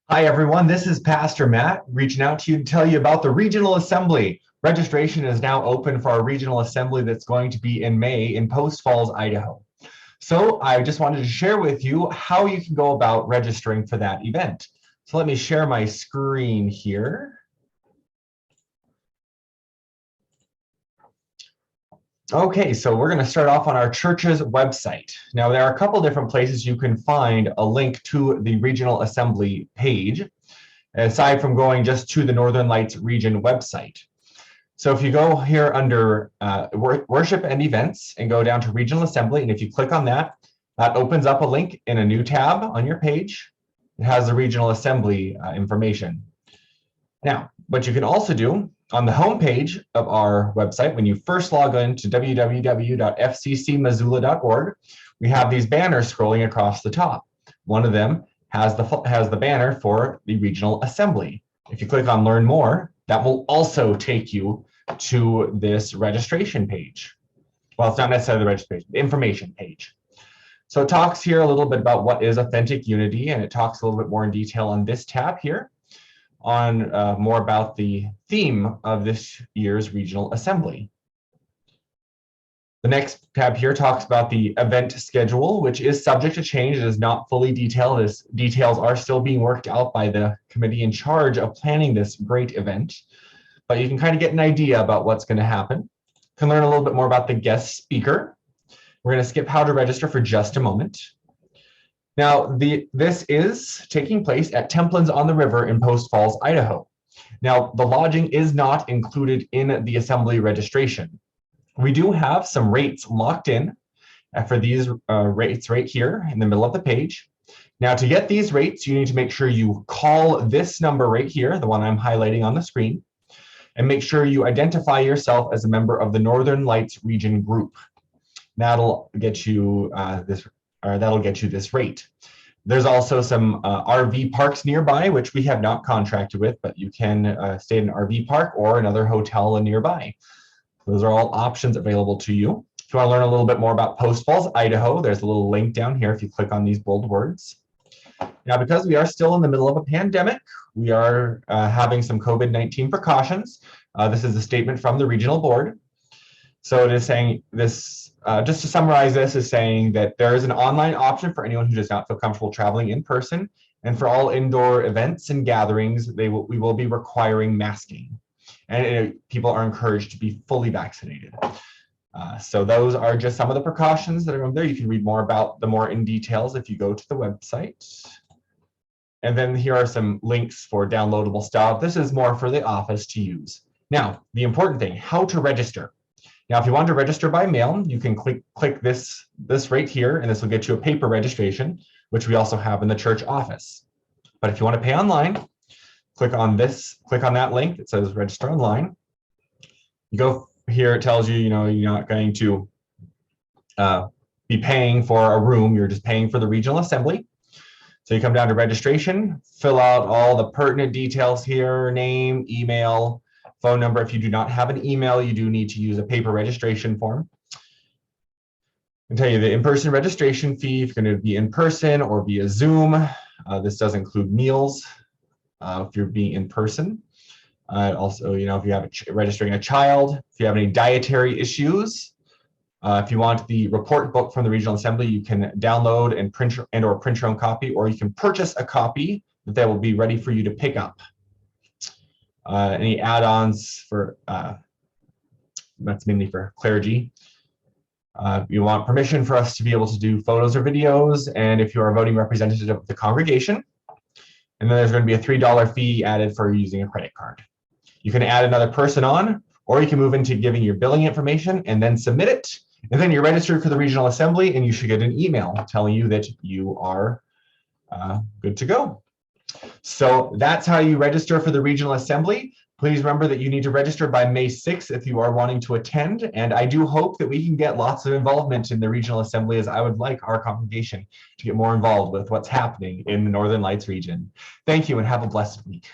Hi, everyone. This is Pastor Matt reaching out to you to tell you about the Regional Assembly. Registration is now open for our Regional Assembly that's going to be in May in Post Falls, Idaho. So I just wanted to share with you how you can go about registering for that event. So let me share my screen here. Okay, so we're going to start off on our church's website. Now, there are a couple different places you can find a link to the Regional Assembly page, aside from going just to the Northern Lights region website. So if you go here under worship and events and go down to Regional Assembly, and if you click on that, that opens up a link in a new tab on your page. It has the Regional Assembly information. Now, what you can also do on the home page of our website, when you first log in to www.fccmissoula.org, we have these banners scrolling across the top. One of them has the banner for the Regional Assembly. If you click on Learn More, that will also take you to this registration page. Well, it's not necessarily the registration, the information page. So it talks here a little bit about what is authentic unity, and it talks a little bit more in detail on this tab here on more about the theme of this year's Regional Assembly. The next tab here talks about the event schedule, which is subject to change. It is not fully detailed, as details are still being worked out by the committee in charge of planning this great event. But you can kind of get an idea about what's going to happen. You can learn a little bit more about the guest speaker. We're going to skip how to register for just a moment. Now, this is taking place at Templins on the River in Post Falls, Idaho. Now, the lodging is not included in the assembly registration. We do have some rates locked in for these rates right here in the middle of the page. Now, to get these rates, you need to make sure you call this number right here, the one I'm highlighting on the screen, and make sure you identify yourself as a member of the Northern Lights Region group. That'll get you this rate. There's also some RV parks nearby, which we have not contracted with, but you can stay in an RV park or another hotel nearby. Those are all options available to you. If you want to learn a little bit more about Post Falls, Idaho, there's a little link down here if you click on these bold words. Now, because we are still in the middle of a pandemic, we are having some COVID-19 precautions. This is a statement from the regional board. So it is saying this, just to summarize this, is saying that there is an online option for anyone who does not feel comfortable traveling in person. And for all indoor events and gatherings, we will be requiring masking. And people are encouraged to be fully vaccinated. So those are just some of the precautions that are on there. You can read more about them more in details if you go to the website. And then here are some links for downloadable stuff. This is more for the office to use. Now, the important thing, how to register. Now, if you want to register by mail, you can click this right here, and this will get you a paper registration, which we also have in the church office. But if you want to pay online, click on that link that says register online. You go here, it tells you, you're not going to be paying for a room, you're just paying for the Regional Assembly. So you come down to registration, fill out all the pertinent details here, name, email, phone number. If you do not have an email, you do need to use a paper registration form. I can tell you the in-person registration fee, if you're going to be in person or via Zoom. This does include meals if you're being in person. Also, if you have registering a child, if you have any dietary issues, if you want the report book from the Regional Assembly, you can download and print or print your own copy, or you can purchase a copy that will be ready for you to pick up. Any add-ons for, that's mainly for clergy. You want permission for us to be able to do photos or videos, and if you are a voting representative of the congregation. And then there's going to be a $3 fee added for using a credit card. You can add another person on, or you can move into giving your billing information and then submit it. And then you're registered for the Regional Assembly, and you should get an email telling you that you are good to go. So that's how you register for the Regional Assembly. Please remember that you need to register by May 6th if you are wanting to attend. And I do hope that we can get lots of involvement in the Regional Assembly, as I would like our congregation to get more involved with what's happening in the Northern Lights region. Thank you and have a blessed week.